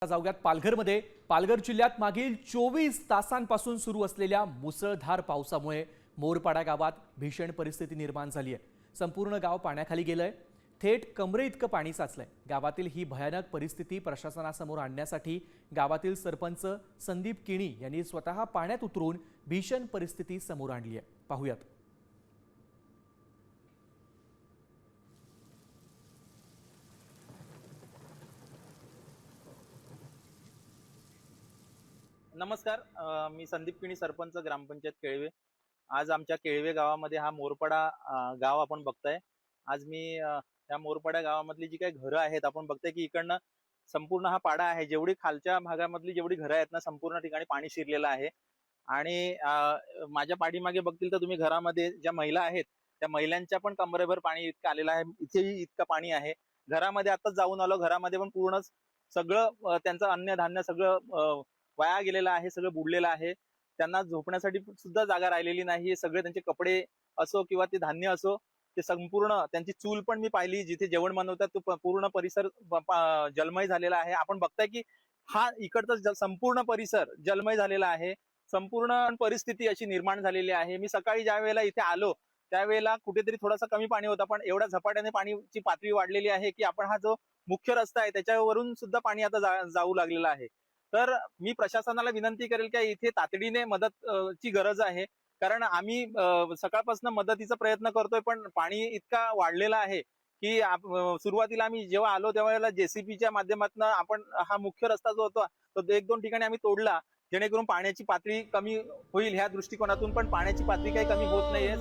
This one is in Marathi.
जाऊयात पालघरमध्ये। पालघर जिल्ह्यात मागील 24 तासांपासून सुरू असलेल्या मुसळधार पावसामुळे मोरपाडा गावात भीषण परिस्थिती निर्माण झाली आहे। संपूर्ण गाव पाण्याखाली गेलंय। थेट कमरे इतकं पाणी साचलंय। गावातील ही भयानक परिस्थिती प्रशासनासमोर आणण्यासाठी गावातील सरपंच संदीप किणी यांनी स्वतः पाण्यात उतरून भीषण परिस्थिती समोर आणली आहे। पाहूयात। नमस्कार, मी संदीप किणी, सरपंच ग्रामपंचायत केळवे। आज आमच्या केळवे गावामध्ये हा मोरपाडा गाव आपण बघताय। आज मी या मोरपाडा गावामधली जी काही घरं आहेत आपण बघताय की इकडनं संपूर्ण हा पाडा आहे। जेवढी खालच्या भागामधली जेवढी घरं आहेत ना, संपूर्ण ठिकाणी पाणी शिरलेलं आहे। आणि माझ्या पाठीमागे बघतील तर तुम्ही घरामध्ये ज्या महिला आहेत त्या महिलांच्या पण कमरेभर पाणी इतकं आलेलं आहे। इथेही इतकं पाणी आहे। घरामध्ये आताच जाऊन आलो, घरामध्ये पण पूर्णच सगळं त्यांचं अन्न धान्य सगळं वाया गेलेलं आहे, सगळं बुडलेलं आहे। त्यांना झोपण्यासाठी सुद्धा जागा राहिलेली नाही। सगळे त्यांचे कपडे असो किंवा ते धान्य असो, ते संपूर्ण त्यांची चूल पण मी पाहिली, जिथे जेवण बनवतात तो पूर्ण परिसर जलमय झालेला आहे। आपण बघताय की हा इकडचा संपूर्ण परिसर जलमय झालेला आहे। संपूर्ण परिस्थिती अशी निर्माण झालेली आहे। मी सकाळी ज्या वेळेला इथे आलो त्यावेळेला कुठेतरी थोडासा कमी पाणी होता, पण एवढ्या झपाट्याने पाणीची पातळी वाढलेली आहे की आपण हा जो मुख्य रस्ता आहे त्याच्यावरून सुद्धा पाणी आता जाऊ लागलेलं आहे। तर मी प्रशासनाला विनंती करेल की इथे तातडीने मदत ची गरज आहे। कारण आम्ही सकाळपासून मदतीचा प्रयत्न करतोय, पण पाणी इतका वाढलेला आहे की सुरुवातीला आम्ही जेव्हा आलो त्यावेळेला जेसीबीच्या माध्यमातून आपण हा मुख्य रस्ता जो होता तो 1-2 ठिकाणी आम्ही तोडला, जेणेकरून पाण्याची पातळी कमी होईल ह्या दृष्टिकोनातून, पण पाण्याची पातळी काही कमी होत नाहीये।